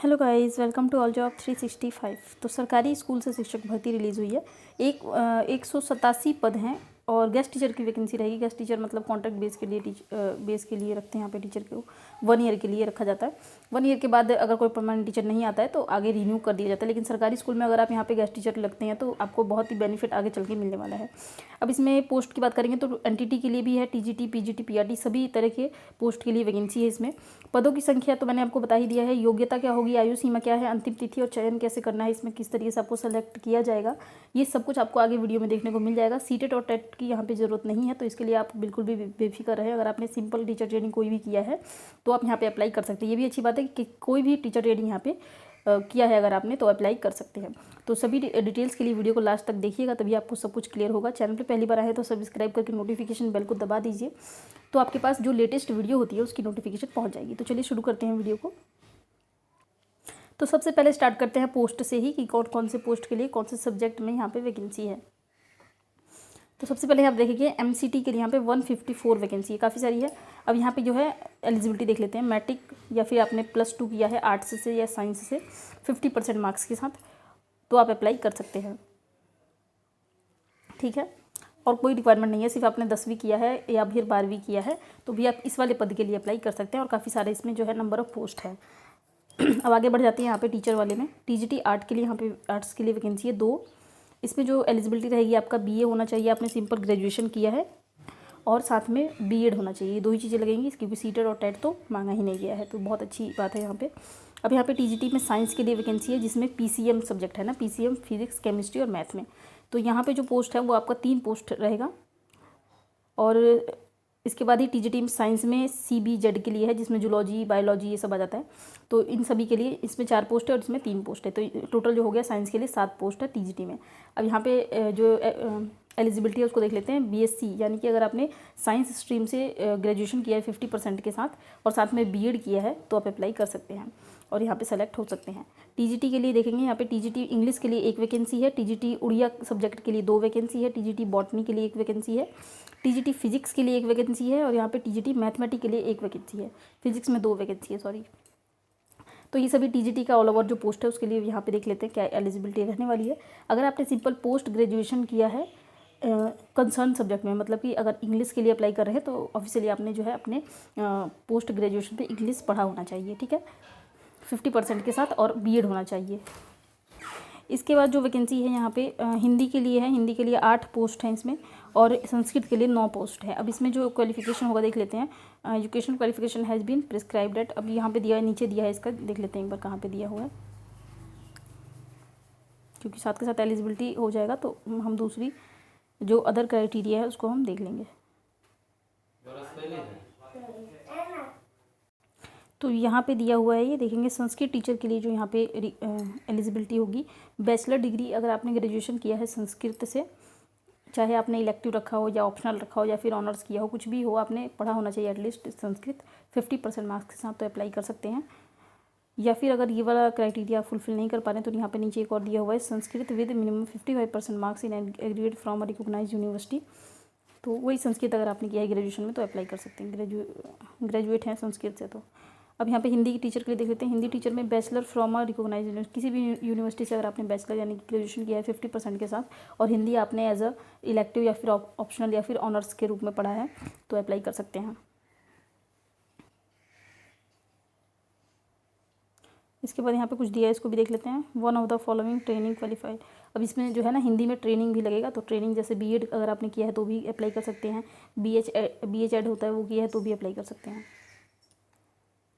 Hello guys, welcome to all job 365। तो सरकारी school से शिक्षक भर्ती रिलीज़ हुई है। 187 पद हैं और गेस्ट टीचर की वैकेंसी रहेगी। गेस्ट टीचर मतलब कॉन्ट्रैक्ट बेस के लिए रखते हैं यहाँ पे टीचर को। 1 ईयर के लिए रखा जाता है। 1 ईयर के बाद अगर कोई परमानेंट टीचर नहीं आता है तो आगे रिन्यू कर दिया जाता है। लेकिन सरकारी स्कूल में अगर आप यहाँ पे गेस्ट टीचर लगते हैं तो आपको बहुत ही बेनिफिट आगे चल के मिलने वाला है। अब इसमें पोस्ट की बात करेंगे तो एनटीटी के लिए भी है, टीजीटी, पीजीटी, पीआरटी सभी तरह के पोस्ट के लिए वैकेंसी है। इसमें पदों की संख्या तो मैंने आपको बता ही दिया है। योग्यता क्या होगी, आयु सीमा क्या है, अंतिम तिथि और चयन कैसे करना है, इसमें किस तरीके से आपको सेलेक्ट किया जाएगा, ये सब कुछ आपको आगे वीडियो में देखने को मिल जाएगा। सीटेट और टेट की यहाँ पे ज़रूरत नहीं है, तो इसके लिए आप बिल्कुल भी बेफिक्र रहे। अगर आपने सिंपल टीचर ट्रेनिंग कोई भी किया है तो आप यहाँ पे अप्लाई कर सकते हैं। ये भी अच्छी बात है कि कोई भी टीचर ट्रेनिंग यहाँ पे किया है अगर आपने तो अप्लाई कर सकते हैं। तो सभी डिटेल्स के लिए वीडियो को लास्ट तक देखिएगा, तभी आपको सब कुछ क्लियर होगा। चैनल पे पहली बार आए तो सब्सक्राइब करके नोटिफिकेशन बेल को दबा दीजिए, तो आपके पास जो लेटेस्ट वीडियो होती है उसकी नोटिफिकेशन पहुंच जाएगी। तो चलिए शुरू करते हैं वीडियो को। तो सबसे पहले स्टार्ट करते हैं पोस्ट से ही कि कौन कौन से पोस्ट के लिए कौन से सब्जेक्ट में यहाँ पे वैकेंसी है। तो सबसे पहले आप देखेंगे एमसीटी के लिए यहाँ पे 154 वैकेंसी है, काफ़ी सारी है। अब यहाँ पे जो है एलिजिबिलिटी देख लेते हैं। मैट्रिक या फिर आपने +2 किया है आर्ट्स से या साइंस से 50% मार्क्स के साथ, तो आप अप्लाई कर सकते हैं, ठीक है। और कोई रिक्वायरमेंट नहीं है, सिर्फ आपने 10वीं किया है या फिर 12वीं किया है तो भी आप इस वाले पद के लिए अप्लाई कर सकते हैं। और काफ़ी सारे इसमें जो है नंबर ऑफ़ पोस्ट है। अब आगे बढ़ जाते हैं यहाँ पे टीचर वाले में। टीजीटी आर्ट के लिए यहाँ पे आर्ट्स के लिए वैकेंसी है 2। इसमें जो एलिजिबिलिटी रहेगी आपका बीए होना चाहिए, आपने सिंपल ग्रेजुएशन किया है और साथ में बीएड होना चाहिए। ये 2 ही चीज़ें लगेंगी, क्योंकि सीटेट और टेट तो मांगा ही नहीं गया है, तो बहुत अच्छी बात है यहाँ पे। अब यहाँ पे टीजीटी में साइंस के लिए वैकेंसी है, जिसमें पीसीएम सब्जेक्ट है ना, पीसीएम फिजिक्स, केमिस्ट्री और मैथ में। तो यहाँ पे जो पोस्ट है वो आपका 3 पोस्ट रहेगा। और इसके बाद ही टीजीटी में साइंस में सीबीजेड के लिए है, जिसमें जूलॉजी, बायोलॉजी ये सब आ जाता है। तो इन सभी के लिए इसमें 4 पोस्ट है और इसमें 3 पोस्ट है, तो टोटल जो हो गया साइंस के लिए 7 पोस्ट है टीजीटी में। अब यहाँ पे जो एलिजिबिलिटी है उसको देख लेते हैं। बीएससी यानी कि अगर आपने साइंस स्ट्रीम से ग्रेजुएशन किया है 50% के साथ और साथ में बीएड किया है तो आप अप्लाई कर सकते हैं और यहाँ पे सेलेक्ट हो सकते हैं। टीजीटी के लिए देखेंगे यहाँ पे टीजीटी इंग्लिश के लिए 1 वैकेंसी है, टीजीटी उड़िया सब्जेक्ट के लिए 2 वैकेंसी है, टीजीटी बॉटनी के लिए 1 वैकेंसी है, टीजीटी फिजिक्स के लिए 1 वैकेंसी है और यहाँ पे टीजीटी मैथमेटिक्स के लिए 1 वैकेंसी है। फिजिक्स में 2 वैकेंसी है, सॉरी। तो ये सभी टीजीटी का ऑल ओवर जो पोस्ट है उसके लिए यहाँ पे देख लेते हैं क्या एलिजिबिलिटी रहने वाली है। अगर आपने सिंपल पोस्ट ग्रेजुएशन किया है कंसर्न सब्जेक्ट में, मतलब कि अगर इंग्लिश के लिए अप्लाई कर रहे हैं तो ऑफिशियली आपने जो है अपने पोस्ट ग्रेजुएशन पे इंग्लिश पढ़ा होना चाहिए, ठीक है, 50% के साथ, और बीएड होना चाहिए। इसके बाद जो वैकेंसी है यहाँ पे हिंदी के लिए है। हिंदी के लिए 8 पोस्ट हैं इसमें और संस्कृत के लिए 9 पोस्ट है। अब इसमें जो क्वालिफिकेशन होगा देख लेते हैं। Education qualification has been prescribed at, अब यहाँ पे दिया है, नीचे दिया है, इसका देख लेते हैं एक बार कहाँ पे दिया हुआ है, क्योंकि साथ के साथ एलिजिबिलिटी हो जाएगा तो हम दूसरी जो अदर क्राइटेरिया है उसको हम देख लेंगे। तो यहाँ पे दिया हुआ है, ये देखेंगे संस्कृत टीचर के लिए जो यहाँ पे एलिजिबिलिटी होगी, बैचलर डिग्री अगर आपने ग्रेजुएशन किया है संस्कृत से, चाहे आपने इलेक्टिव रखा हो या ऑप्शनल रखा हो या फिर ऑनर्स किया हो, कुछ भी हो, आपने पढ़ा होना चाहिए एटलीस्ट संस्कृत 50% मार्क्स के साथ, तो अप्लाई कर सकते हैं। या फिर अगर ये वाला क्राइटेरिया फुलफिल नहीं कर पा रहे हैं तो यहाँ पे नीचे एक और दिया हुआ है, Sanskrit with minimum 55% marks in aggregate from a recognised university. तो वही संस्कृत अगर आपने किया है ग्रेजुएशन में तो अप्लाई कर सकते हैं, ग्रेजुएट हैं संस्कृत से। तो अब यहाँ पे हिंदी की टीचर के लिए देख लेते हैं। हिंदी टीचर में बैचलर फ्रॉम अ रिकॉग्नाइज्ड किसी भी यूनिवर्सिटी से अगर आपने बैचलर यानी कि ग्रेजुएशन किया है 50% के साथ और हिंदी आपने एज अ इलेक्टिव या फिर ऑप्शनल या फिर ऑनर्स के रूप में पढ़ा है तो अप्लाई कर सकते हैं। इसके बाद यहाँ पे कुछ दिया है, इसको भी देख लेते हैं। 1 of the following training qualified. अब इसमें जो है ना हिंदी में ट्रेनिंग भी लगेगा, तो ट्रेनिंग जैसे बीएड अगर आपने किया है तो भी अप्लाई कर सकते हैं, बीएचएड होता है वो किया है तो भी अप्लाई कर सकते हैं।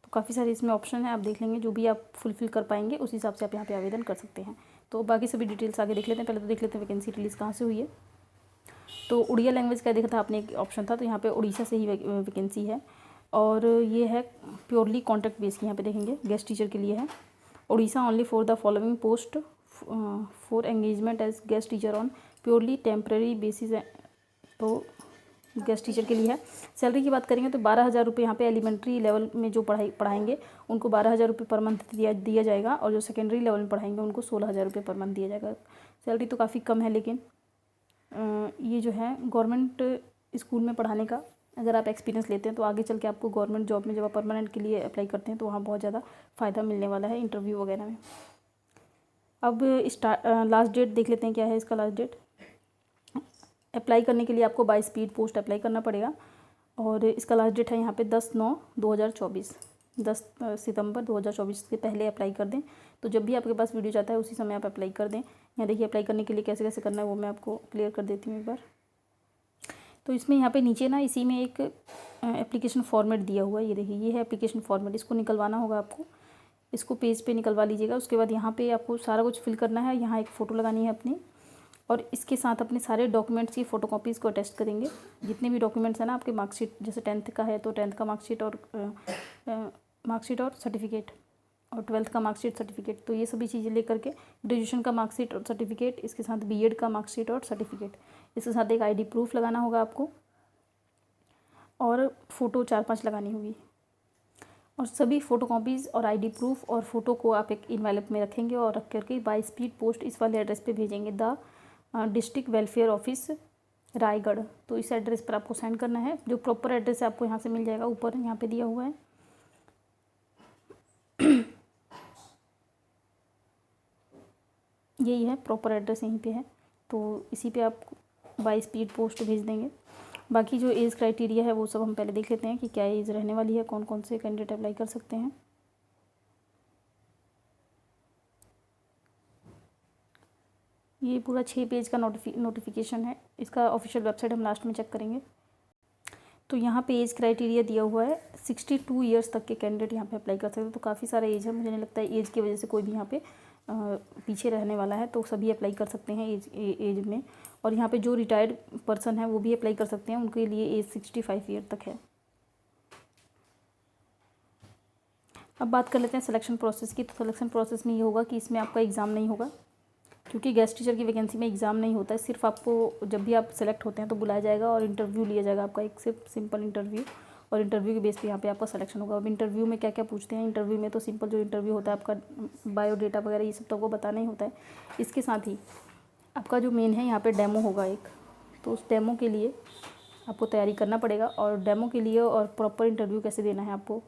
तो काफ़ी सारे इसमें ऑप्शन है, आप देख लेंगे, जो भी आप फुलफिल कर पाएंगे उस हिसाब से आप यहाँ पे आवेदन कर सकते हैं। तो बाकी सभी डिटेल्स आगे देख लेते हैं। पहले तो देख लेते हैं वैकेंसी रिलीज़ कहाँ से हुई है। तो उड़िया लैंग्वेज का देखा था आपने, एक ऑप्शन था, तो यहाँ पे उड़ीसा से ही वैकेंसी है और ये है प्योरली कॉन्ट्रैक्ट बेस की। यहाँ पे देखेंगे गेस्ट टीचर के लिए है। Orissa only for the following post for engagement as guest teacher on purely temporary basis. तो गेस्ट टीचर के लिए है। सैलरी की बात करेंगे तो 12,000 रुपये यहाँ पे एलिमेंट्री लेवल में जो पढ़ाएंगे उनको 12,000 रुपये पर मंथ दिया जाएगा और जो सेकेंडरी लेवल में पढ़ाएंगे उनको 16,000 रुपये पर मंथ दिया जाएगा। सैलरी तो काफ़ी कम है, लेकिन ये जो है गवर्नमेंट स्कूल में पढ़ाने का अगर आप एक्सपीरियंस लेते हैं तो आगे चल के आपको गवर्नमेंट जॉब में जब आप परमानेंट के लिए अप्लाई करते हैं तो वहाँ बहुत ज़्यादा फ़ायदा मिलने वाला है इंटरव्यू वगैरह में। अब लास्ट डेट देख लेते हैं क्या है इसका लास्ट डेट। अप्लाई करने के लिए आपको बाय स्पीड पोस्ट अप्लाई करना पड़ेगा और इसका लास्ट डेट है यहाँ पे 10/9/2024, 10 सितंबर 2024 से पहले अप्लाई कर दें। तो जब भी आपके पास वीडियो जाता है उसी समय आप अप्लाई कर दें। यहाँ देखिए अप्लाई करने के लिए कैसे कैसे करना है वो मैं आपको क्लियर कर देती हूँ एक बार। तो इसमें यहाँ पे नीचे ना इसी में एक एप्लीकेशन फॉर्मेट दिया हुआ है, ये देखिए ये है एप्लीकेशन फॉर्मेट। इसको निकलवाना होगा आपको, इसको पेज पे निकलवा लीजिएगा। उसके बाद यहाँ पे आपको सारा कुछ फिल करना है। यहाँ एक फ़ोटो लगानी है अपनी और इसके साथ अपने सारे डॉक्यूमेंट्स की फ़ोटोकॉपीज़ को अटैच करेंगे। जितने भी डॉक्यूमेंट्स हैं ना आपके मार्कशीट, जैसे 10th का है तो 10th का मार्कशीट और सर्टिफिकेट, और 12th का मार्कशीट सर्टिफिकेट, तो ये सभी चीज़ें लेकर के ग्रेजुएशन का मार्कशीट और सर्टिफिकेट, इसके साथ बीएड का मार्कशीट और सर्टिफिकेट, इसके साथ एक आईडी प्रूफ लगाना होगा आपको और फ़ोटो 4-5 लगानी होगी। और सभी फ़ोटोकॉपीज़ और आईडी प्रूफ और फ़ोटो को आप एक इन्वेलप में रखेंगे और रख करके बाय स्पीड पोस्ट इस वाले एड्रेस पे भेजेंगे, the district welfare office Raigarh. तो इस एड्रेस पर आपको सेंड करना है। जो प्रॉपर एड्रेस है आपको यहाँ से मिल जाएगा, ऊपर यहाँ पे दिया हुआ है। यही है प्रॉपर एड्रेस, यहीं पे है। तो इसी पे आप बाय स्पीड पोस्ट भेज देंगे। बाकी जो एज क्राइटेरिया है वो सब हम पहले देख लेते हैं कि क्या एज रहने वाली है, कौन कौन से कैंडिडेट अप्लाई कर सकते हैं। ये पूरा 6 पेज का नोटिफिकेशन है। इसका ऑफिशियल वेबसाइट हम लास्ट में चेक करेंगे। तो यहाँ पे एज क्राइटेरिया दिया हुआ है 62 ईयर्स तक के कैंडिडेट यहाँ पे अप्लाई कर सकते हैं। तो काफ़ी सारा एज है, मुझे नहीं लगता है एज की वजह से कोई भी यहाँ पे पीछे रहने वाला है। तो सभी अप्लाई कर सकते हैं एज में। और यहाँ पे जो रिटायर्ड पर्सन है वो भी अप्लाई कर सकते हैं, उनके लिए एज 65 ईयर तक है। अब बात कर लेते हैं सिलेक्शन प्रोसेस की। तो सिलेक्शन प्रोसेस में ये होगा कि इसमें आपका एग्ज़ाम नहीं होगा, क्योंकि गेस्ट टीचर की वैकेंसी में एग्ज़ाम नहीं होता है। सिर्फ आपको जब भी आप सेलेक्ट होते हैं तो बुलाया जाएगा और इंटरव्यू लिया जाएगा आपका, एक सिर्फ सिंपल इंटरव्यू, और इंटरव्यू के बेस पे यहाँ पे आपका सिलेक्शन होगा। अब इंटरव्यू में क्या क्या पूछते हैं, इंटरव्यू में तो सिंपल जो इंटरव्यू होता है आपका बायोडेटा वगैरह ये सब तो आपको बताना ही होता है। इसके साथ ही आपका जो मेन है यहाँ पे डेमो होगा एक, तो उस डेमो के लिए आपको तैयारी करना पड़ेगा। और डेमो के लिए और प्रॉपर इंटरव्यू कैसे देना है आपको,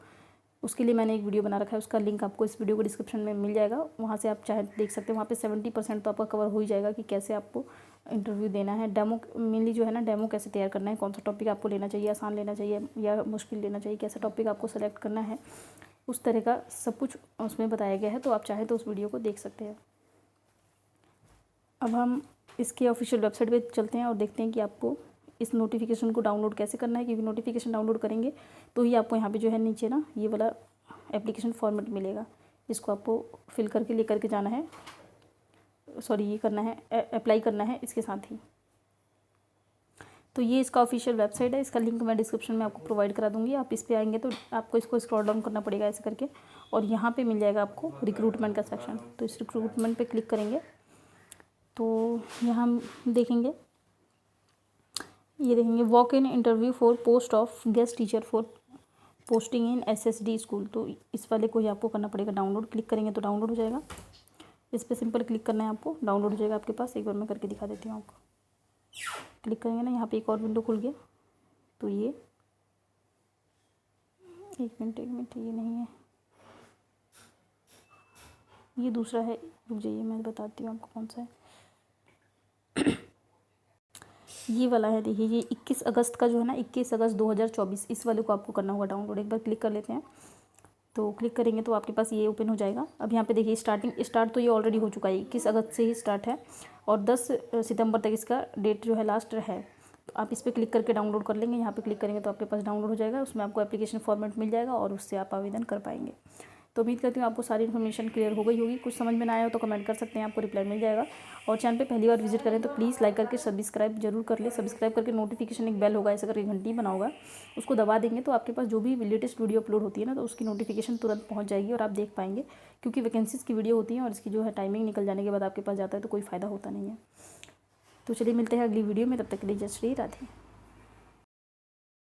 उसके लिए मैंने एक वीडियो बना रखा है, उसका लिंक आपको इस वीडियो को डिस्क्रिप्शन में मिल जाएगा। वहाँ से आप चाहे देख सकते हैं। वहाँ पे 70% तो आपका कवर हो ही जाएगा कि कैसे आपको इंटरव्यू देना है। डेमो मेनली जो है ना, डेमो कैसे तैयार करना है, कौन सा टॉपिक आपको लेना चाहिए, आसान लेना चाहिए या मुश्किल लेना चाहिए, कैसा टॉपिक आपको सेलेक्ट करना है, उस तरह का सब कुछ उसमें बताया गया है। तो आप चाहें तो उस वीडियो को देख सकते हैं। अब हम इसके ऑफिशियल वेबसाइट पे चलते हैं और देखते हैं कि आपको इस नोटिफिकेशन को डाउनलोड कैसे करना है। क्योंकि नोटिफिकेशन डाउनलोड करेंगे तो ही आपको यहाँ पे जो है नीचे ना ये वाला एप्लीकेशन फॉर्मेट मिलेगा। इसको आपको फिल करके लेकर के जाना है, सॉरी ये करना है, अप्लाई करना है इसके साथ ही। तो ये इसका ऑफिशियल वेबसाइट है, इसका लिंक मैं डिस्क्रिप्शन में आपको प्रोवाइड करा दूँगी। आप इस पर आएंगे तो आपको इसको स्क्रॉल डाउन करना पड़ेगा ऐसे करके, और यहाँ पे मिल जाएगा आपको रिक्रूटमेंट का सेक्शन। तो इस रिक्रूटमेंट पे क्लिक करेंगे तो यहाँ हम देखेंगे, ये देखेंगे walk in interview for post of guest teacher for posting in SSD school. तो इस वाले को ही आपको करना पड़ेगा डाउनलोड। क्लिक करेंगे तो डाउनलोड हो जाएगा। इस पर सिंपल क्लिक करना है आपको, डाउनलोड हो जाएगा आपके पास। एक बार मैं करके दिखा देती हूँ आपको। क्लिक करेंगे ना, यहाँ पे एक और विंडो खुल गया। तो ये एक मिनट ये नहीं है, ये दूसरा है। रुक जाइए मैं बताती हूँ आपको कौन सा है। ये वाला है, देखिए ये 21 अगस्त का जो है ना, 21 अगस्त 2024, इस वाले को आपको करना होगा डाउनलोड। एक बार क्लिक कर लेते हैं। तो क्लिक करेंगे तो आपके पास ये ओपन हो जाएगा। अब यहाँ पे देखिए स्टार्ट तो ये ऑलरेडी हो चुका है, 21 अगस्त से ही स्टार्ट है और 10 सितंबर तक इसका डेट जो है लास्ट है। तो आप इस पर क्लिक करके डाउनलोड कर लेंगे। यहाँ पे क्लिक करेंगे तो आपके पास डाउनलोड हो जाएगा। उसमें आपको एप्लीकेशन फॉर्मेट मिल जाएगा और उससे आप आवेदन कर पाएंगे। तो उम्मीद करती हूँ आपको सारी इन्फॉर्मेशन क्लियर हो गई होगी। कुछ समझ में ना आया हो तो कमेंट कर सकते हैं, आपको रिप्लाई मिल जाएगा। और चैनल पे पहली बार विजिट करें तो प्लीज़ लाइक करके सब्सक्राइब जरूर कर ले। सब्सक्राइब करके नोटिफिकेशन एक बेल होगा ऐसा करके घंटी बना होगा, उसको दबा देंगे तो आपके पास जो भी लेटेस्ट वीडियो अपलोड होती है ना, तो उसकी नोटिफिकेशन तुरंत पहुँच जाएगी और आप देख पाएंगे। क्योंकि वैकेंसीज़ की वीडियो होती है और इसकी जो है टाइमिंग निकल जाने के बाद आपके पास जाता है तो कोई फ़ायदा होता नहीं है। तो चलिए मिलते हैं अगली वीडियो में, तब तक के लिए जय श्री राधे।